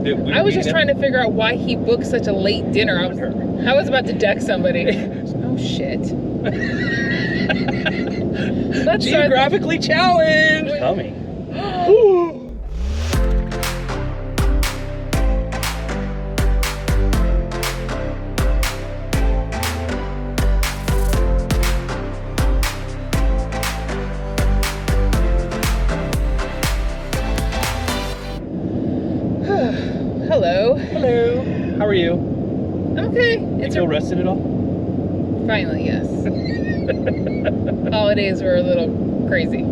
that we I was just trying to figure out why he booked such a late dinner. I was about to deck somebody. Oh, shit. Let's Geographically challenged. Coming. Hello. Hello. How are you? I'm okay. You feel rested at all? Finally, yes. Holidays were a little crazy,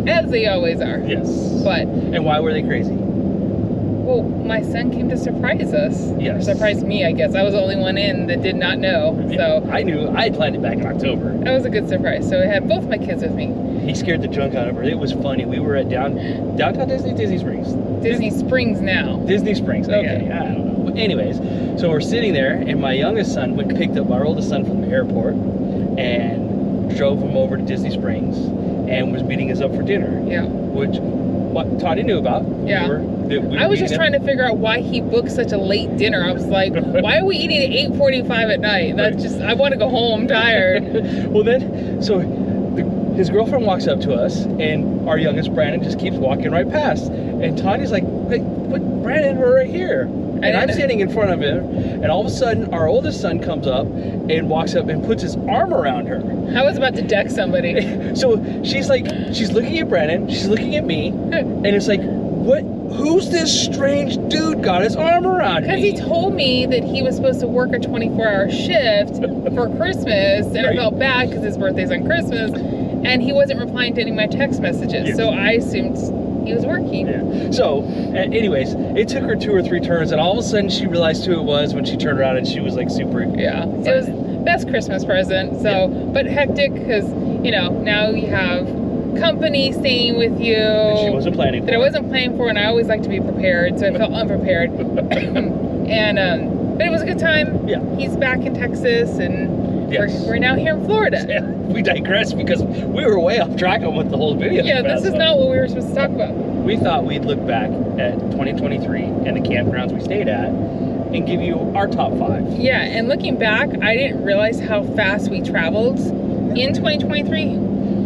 as they always are. Yes. But and why were they crazy? Well, my son came to surprise us. Yes. Or surprise me, I guess. I was the only one in that did not know. So I knew. I had planned it back in October. That was a good surprise. So I had both my kids with me. He scared the junk out of her. It was funny. We were at downtown Disney Springs. Disney Springs now. Disney Springs. Okay. I don't know. But anyways, so we're sitting there, and my youngest son picked up our oldest son from the airport and drove him over to Disney Springs and was meeting us up for dinner. Yeah. Which what Toddy knew about. Yeah. I was just trying to figure out why he booked such a late dinner. I was like, why are we eating at 8:45 at night? That's just, I want to go home, I'm tired. Well then, so his girlfriend walks up to us, and our youngest Brandon just keeps walking right past. And Tony's like, hey, what, Brandon, we're right here. And I'm standing in front of him, and all of a sudden, our oldest son comes up and walks up and puts his arm around her. I was about to deck somebody. So she's like, she's looking at Brandon, she's looking at me, and it's like, what? Who's this strange dude got his arm around me? Because he told me that he was supposed to work a 24-hour shift for Christmas, and I felt bad because his birthday's on Christmas, and he wasn't replying to any of my text messages, so I assumed he was working. Yeah. So, anyways, it took her 2 or 3 turns, and all of a sudden she realized who it was when she turned around, and she was like super excited. It was best Christmas present. So, but hectic because now you have company staying with you that she wasn't planning for. That I wasn't planning for, and I always like to be prepared, so I felt unprepared. And but it was a good time. Yeah. He's back in Texas, and we're now here in Florida. Yeah, we digress because we were way off track on what the whole video was about. Yeah, this is not what we were supposed to talk about. We thought we'd look back at 2023 and the campgrounds we stayed at and give you our top 5. Yeah, and looking back, I didn't realize how fast we traveled in 2023.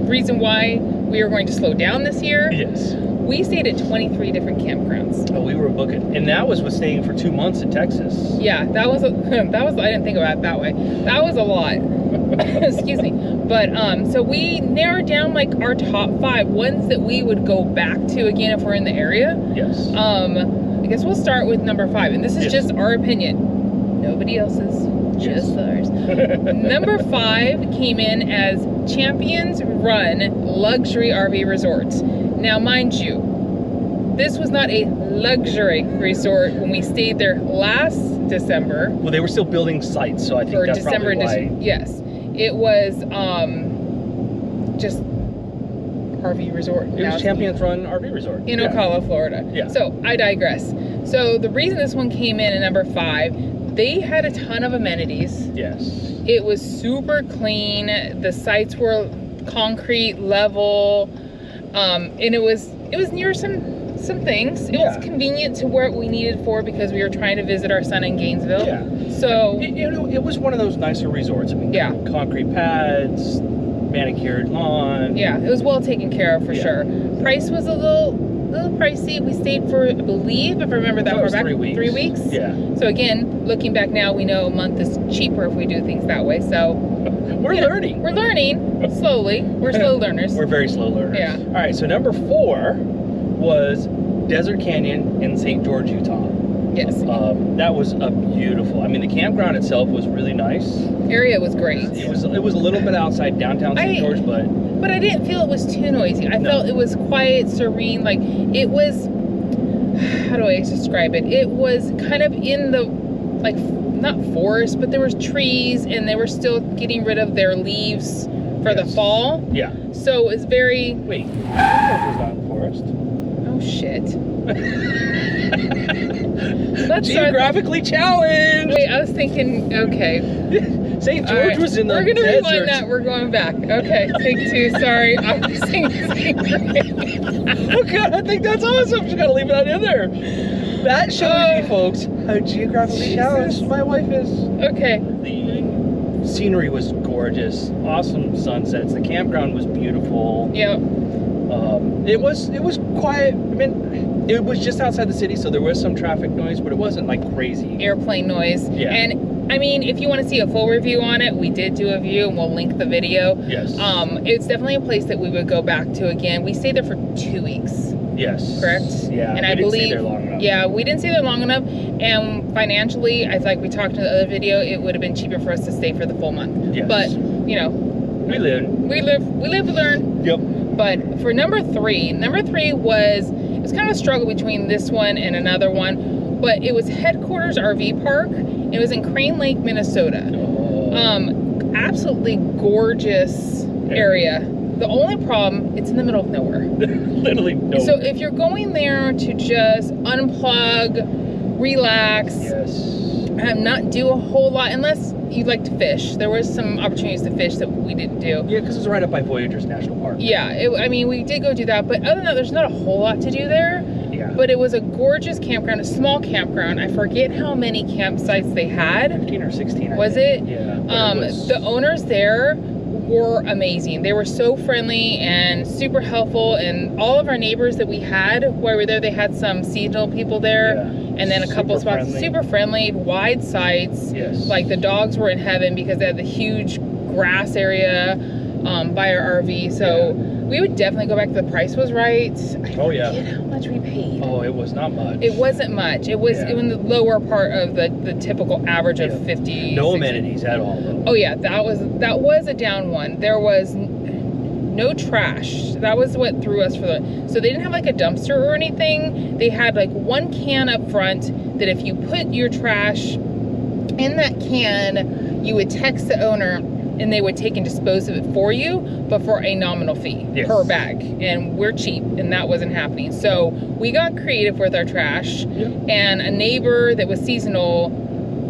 Reason why we were going to slow down this year. Yes. We stayed at 23 different campgrounds. Oh, we were booking, and that was with staying for 2 months in Texas. Yeah, that was I didn't think about it that way. That was a lot. Excuse me. But so we narrowed down like our top 5 ones that we would go back to again if we're in the area. Yes. I guess we'll start with number 5, and this is just our opinion. Nobody else's. Just ours. Number 5 came in as Champions Run Luxury RV Resort. Now, mind you, this was not a luxury resort when we stayed there last December. Well, they were still building sites, so I think that's probably why. Yes, it was just RV Resort. It was Champions Run RV Resort in Ocala, Florida. Yeah. So I digress. So the reason this one came in at number 5. They had a ton of amenities. Yes. It was super clean. The sites were concrete, level, and it was near some things. It was convenient to where we needed for because we were trying to visit our son in Gainesville. Yeah. So it was one of those nicer resorts. I mean, concrete pads, manicured lawn. Yeah, it was well taken care of for sure. Price was a little pricey. We stayed for, I believe, if I remember that far back, 3 weeks. 3 weeks. Yeah. So again, looking back now, we know a month is cheaper if we do things that way. So we're learning. We're learning slowly. We're slow learners. We're very slow learners. Yeah. All right. So number 4 was Desert Canyon in St. George, Utah. Yes. That was a beautiful. I mean, the campground itself was really nice. Area was great. It was a little bit outside downtown St. George, but I didn't feel it was too noisy. I felt it was quiet, serene. Like it was. How do I describe it? It was kind of in the not forest, but there was trees, and they were still getting rid of their leaves for the fall. Yeah. So it was very. Wait, St. George was not in the forest. Oh shit. Let's Geographically challenged. Wait, I was thinking. Okay. St. George was in the desert. We're gonna rewind that. We're going back. Okay, take 2. Sorry, I was thinking. Oh God, I think that's awesome. You gotta leave that in there. That shows you, folks, how geographically challenged my wife is. Okay. The scenery was gorgeous. Awesome sunsets. The campground was beautiful. Yep. It was quiet. I mean, it was just outside the city, so there was some traffic noise, but it wasn't like crazy. Airplane noise. Yeah. And I mean, if you want to see a full review on it, we did do a review, and we'll link the video. Yes. It's definitely a place that we would go back to again. We stayed there for 2 weeks. Yes. Correct? Yeah. And we I didn't believe, stay there long enough. yeah, we didn't stay there long enough. And financially, I feel like we talked in the other video, it would have been cheaper for us to stay for the full month. Yes. But, you know, We live, we live to learn. Yep. But for number three was, it was kind of a struggle between this one and another one, but it was Headquarters RV Park. It was in Crane Lake, Minnesota. Absolutely gorgeous area. The only problem, it's in the middle of nowhere. Literally nowhere. So if you're going there to just unplug, relax, not do a whole lot, unless you'd like to fish. There was some opportunities to fish that we didn't do. Yeah, because it's right up by Voyagers National Park. Yeah, I mean, we did go do that, but other than that, there's not a whole lot to do there. Yeah. But it was a gorgeous campground, a small campground. I forget how many campsites they had. 15 or 16. Was it? Yeah. The owners there were amazing. They were so friendly and super helpful, and all of our neighbors that we had while we were there, they had some seasonal people there. Yeah. And then a couple spots, super friendly, wide sites. Yes. Like the dogs were in heaven because they had the huge grass area by our RV. So we would definitely go back. The price was right. I forget how much we paid. Oh, it was not much. It wasn't much. It was in the lower part of the typical average of 50. No 60. amenities at all, though. Oh yeah, that was a down one. There was no trash. That was what threw us for the. So they didn't have like a dumpster or anything. They had like one can up front that if you put your trash in that can, you would text the owner and they would take and dispose of it for you, but for a nominal fee per bag. And we're cheap, and that wasn't happening. So we got creative with our trash, and a neighbor that was seasonal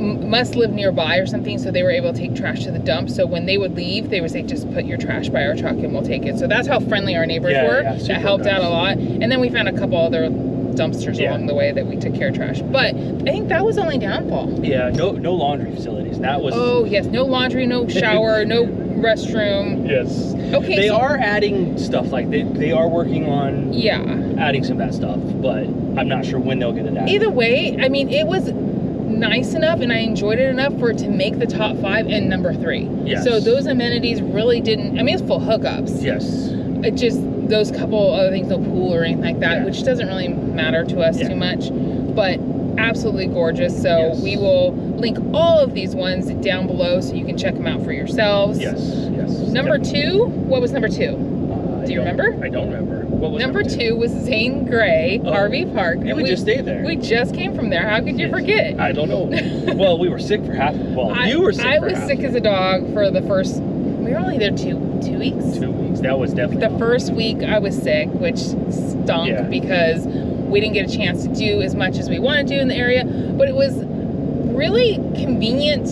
must live nearby or something, so they were able to take trash to the dump. So when they would leave, they would say, just put your trash by our truck and we'll take it. So that's how friendly our neighbors were. That helped out a lot. And then we found a couple other dumpsters along the way that we took care of trash. But I think that was only downfall. Yeah, no laundry facilities. That was. Oh yes, no laundry, no shower, no restroom. Yes. Okay. They are adding stuff, like they are working on adding some of that stuff, but I'm not sure when they'll get it added. Either way, I mean, it was nice enough and I enjoyed it enough for it to make the top 5 and number 3. Yes. So those amenities really didn't, I mean, it's full hookups. Yes. It just, those couple other things, no pool or anything like that, which doesn't really matter to us too much, but absolutely gorgeous. So we will link all of these ones down below so you can check them out for yourselves. Yes. Number 2, what was number 2? Do you remember? I don't remember. What was number 2 was Zane Gray RV Park. And we just stayed there. We just came from there. How could you forget? I don't know. Well, we were sick for half. Well, you were sick. I was sick as a dog for the first. We were only there 2 weeks. 2 weeks. That was definitely the first week. I was sick, which stunk because we didn't get a chance to do as much as we wanted to in the area. But it was really convenient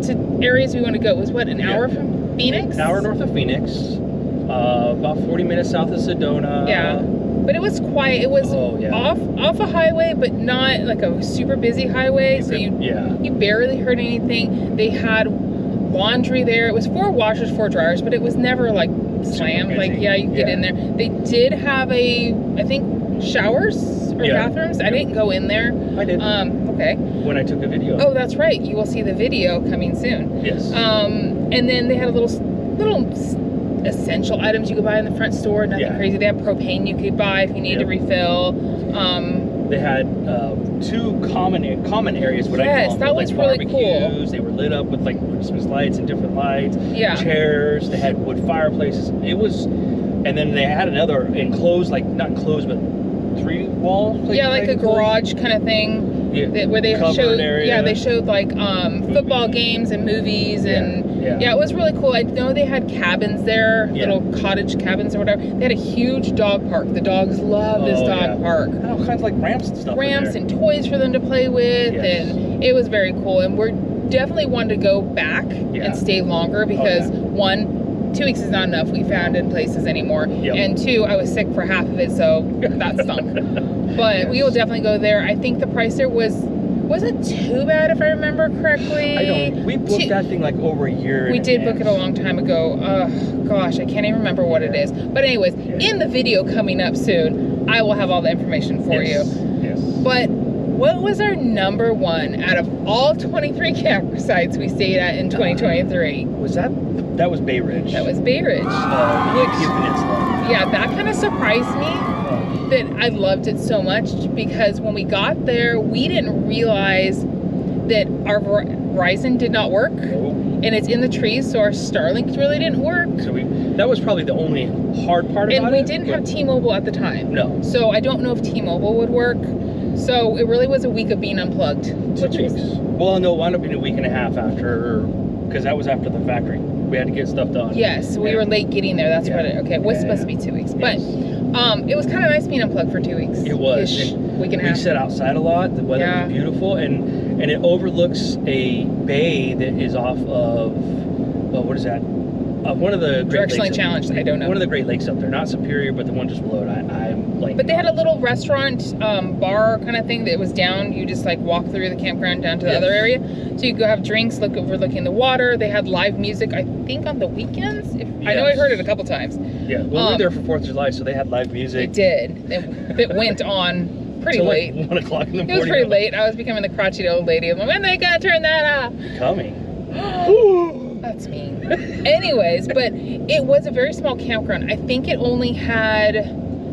to areas we want to go. It was what, an hour from Phoenix? An hour north of Phoenix. About 40 minutes south of Sedona. Yeah, but it was quiet. It was off a highway, but not like a super busy highway. So you barely heard anything. They had laundry there. It was 4 washers, 4 dryers, but it was never like slammed. Like you can get in there. They did have I think showers or bathrooms. I didn't go in there. I did. Okay. When I took a video. Oh, that's right. You will see the video coming soon. Yes. And then they had a little essential items you could buy in the front store. Nothing crazy. They had propane you could buy if you need to refill. They had 2 common areas. What I call them, that was like really cool. They were lit up with like Christmas lights and different lights. Yeah. Chairs. They had wood fireplaces. It was, and then they had another enclosed, like not enclosed, but 3-wall. Like a garage kind of thing. Yeah. Where they showed. Area. Yeah, they showed like football games and movies and. Yeah, it was really cool. I know they had cabins there, little cottage cabins or whatever. They had a huge dog park. The dogs love this dog park. And all kinds of like ramps and stuff. Ramps and toys for them to play with, and it was very cool. And we're definitely wanting to go back and stay longer because 1, 2 weeks is not enough. We found in places anymore, and 2, I was sick for half of it, so that stunk. But we will definitely go there. I think the price there wasn't too bad if I remember correctly. We booked that thing like over a year. We did book it a long time ago. Gosh, I can't even remember what it is. But anyways, in the video coming up soon, I will have all the information for you. Yes. But what was our number one out of all 23 campsites we stayed at in 2023? That was Bay Ridge. That was Bay Ridge. Yeah, that kind of surprised me that I loved it so much, because when we got there, we didn't realize that our Verizon did not work. And it's in the trees, so our Starlink really didn't work. So that was probably the only hard part about it. And we didn't have T-Mobile at the time. No. So I don't know if T-Mobile would work. So it really was a week of being unplugged. 2 weeks. Well, no, it wound up being a week and a half after, because that was after the factory. We had to get stuff done. Yes, we were late getting there. That's what it, okay, it was supposed to be 2 weeks. But it was kind of nice being unplugged for 2 weeks. It was. Week and a half. We sat outside a lot. The weather was beautiful. And it overlooks a bay that is off of, what is that? One of the Great Directionally Lakes. Challenged, I don't know. One of the Great Lakes up there. Not Superior, but the one just below it. I'm like. But they had a little restaurant, bar kind of thing that was down. You just like walk through the campground down to the other area. So you go have drinks, look overlooking the water. They had live music, I think, on the weekends. I know I heard it a couple times. Yeah, well, we were there for 4th of July, so they had live music. It did. It went on pretty late. Like 1 o'clock in the morning. It was pretty late. I was becoming the crotchety old lady. I'm like, when are they gonna turn that off? Coming. That's mean. Anyways, but it was a very small campground. I think it only had...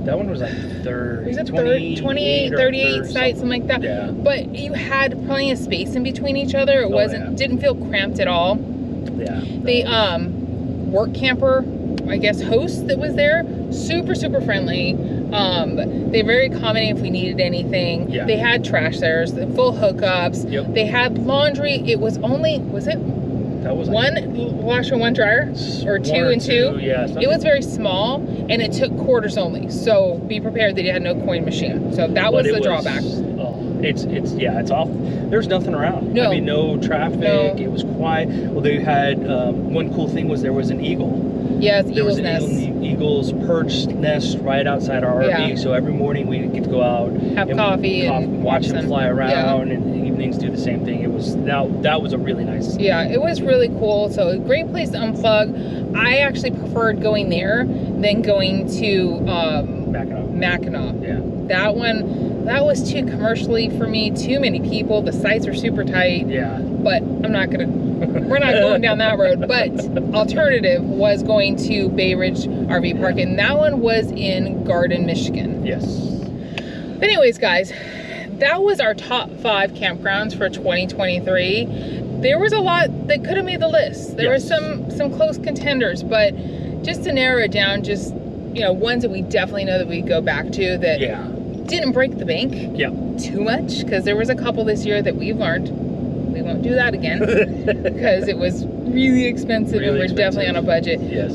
That one was like 30, was it 28, 38 sites, something like that. Yeah. But you had plenty of space in between each other. It didn't feel cramped at all. Yeah. The work camper, I guess, host that was there, super friendly. They're very accommodating if we needed anything. Yeah. They had trash there, full hookups. Yep. They had laundry. It was only, was it that was one washer, one dryer, or two and two? Yeah. It was very small, and it took quarters only. So be prepared that you had no coin machine. So that was the drawback. It's off. There's nothing around. No. I mean, no traffic. No. It was quiet. Well, they had one cool thing was there was an eagle. Yeah, it's There was eagle's an nest. eagle's perch nest right outside our RV. Yeah. So every morning we get to go out, Have coffee and watch them fly around, Yeah. and evenings do the same thing. It was that was a really nice. Yeah, it was really cool. So a great place to unplug. I actually preferred going there than going to Mackinac. Yeah. That was too commercially for me. Too many people. The sites are super tight. Yeah. But we're not going down that road. But alternative was going to Bay Ridge RV Park, and that one was in Garden, Michigan. Yes. Anyways, guys, that was our top 5 campgrounds for 2023. There was a lot that could have made the list. There were some close contenders, but just to narrow it down, just ones that we definitely know that we go back to that didn't break the bank too much, because there was a couple this year that we've learned we won't do that again because it was really expensive and we're definitely on a budget. Yes.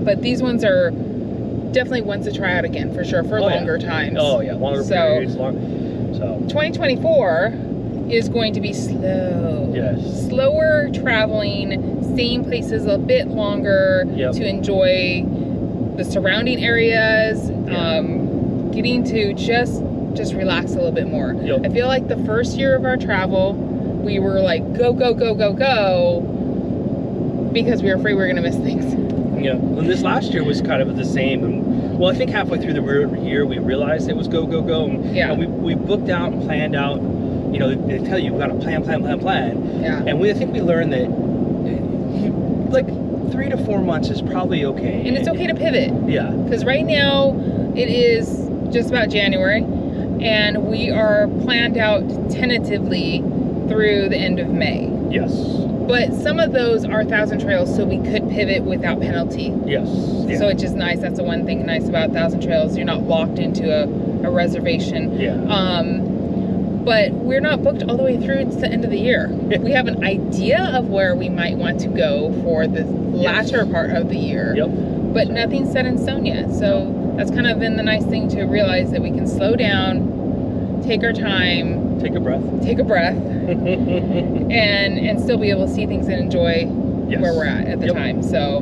But these ones are definitely ones to try out again for sure for longer times. Oh yeah, longer periods. So 2024 is going to be slow. Yes. Slower traveling, staying places a bit longer to enjoy the surrounding areas. Getting to just relax a little bit more. I feel like the first year of our travel, we were like go because we were afraid we were gonna miss things. Yeah, and this last year was kind of the same. And, well, I think halfway through the year we realized it was go. And we booked out and planned out. They tell you we got to plan. Yeah. And I think we learned that like 3 to 4 months is probably okay. And it's okay to pivot. Yeah. Because right now it is just about January, and we are planned out tentatively through the end of May. Yes. But some of those are 1,000 trails, so we could pivot without penalty. Yes. Yeah. So it's just nice. That's the one thing nice about 1,000 trails. You're not locked into a reservation. Yeah. But we're not booked all the way through to the end of the year. We have an idea of where we might want to go for the latter part of the year. Yep. But nothing's set in stone yet. So that's kind of been the nice thing to realize, that we can slow down, take our time, take a breath, and still be able to see things and enjoy where we're at the time. So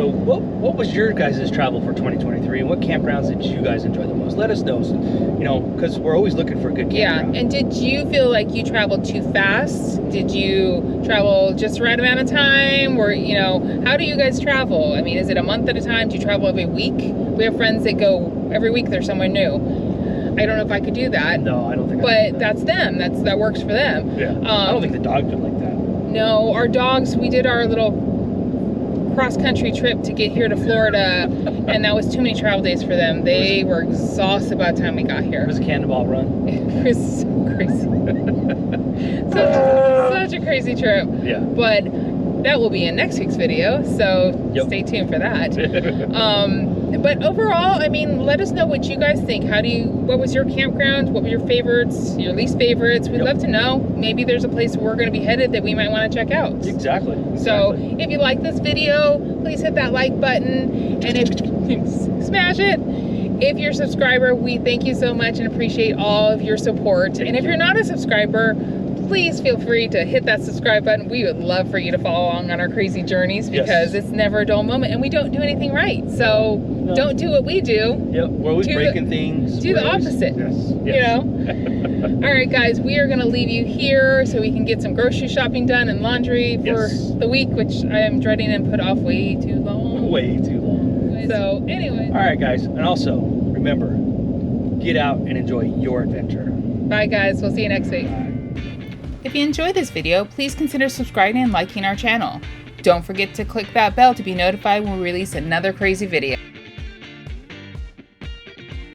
what was your guys' travel for 2023, and what campgrounds did you guys enjoy the most? Let us know, because we're always looking for a good campground. And did you feel like you traveled too fast? Did you travel just the right amount of time? Or, how do you guys travel? I mean, is it a month at a time? Do you travel every week? We have friends that go every week, they're somewhere new. I don't know if I could do that. No, I don't think I But could do that's them. That works for them. Yeah. I don't think the dogs would like that. No, our dogs, we did our little cross-country trip to get here to Florida, and that was too many travel days for them. They were exhausted by the time we got here. It was a cannonball run. It was so crazy. Such a crazy trip. Yeah. But that will be in next week's video, so stay tuned for that. But overall, I mean, let us know what you guys think. What was your campground? What were your favorites, your least favorites? We'd love to know. Maybe there's a place we're going to be headed that we might want to check out. Exactly. So if you like this video, please hit that like button, and smash it. If you're a subscriber, we thank you so much and appreciate all of your support. And if you're not a subscriber, please feel free to hit that subscribe button. We would love for you to follow along on our crazy journeys, because it's never a dull moment, and we don't do anything right. So don't do what we do. Yep, we're always breaking things. Do the opposite. Yes. All right, guys, we are going to leave you here so we can get some grocery shopping done and laundry for the week, which I am dreading and put off way too long. Way too long. So anyway. All right, guys, and also remember, get out and enjoy your adventure. Bye, guys. We'll see you next week. If you enjoyed this video, please consider subscribing and liking our channel. Don't forget to click that bell to be notified when we release another crazy video.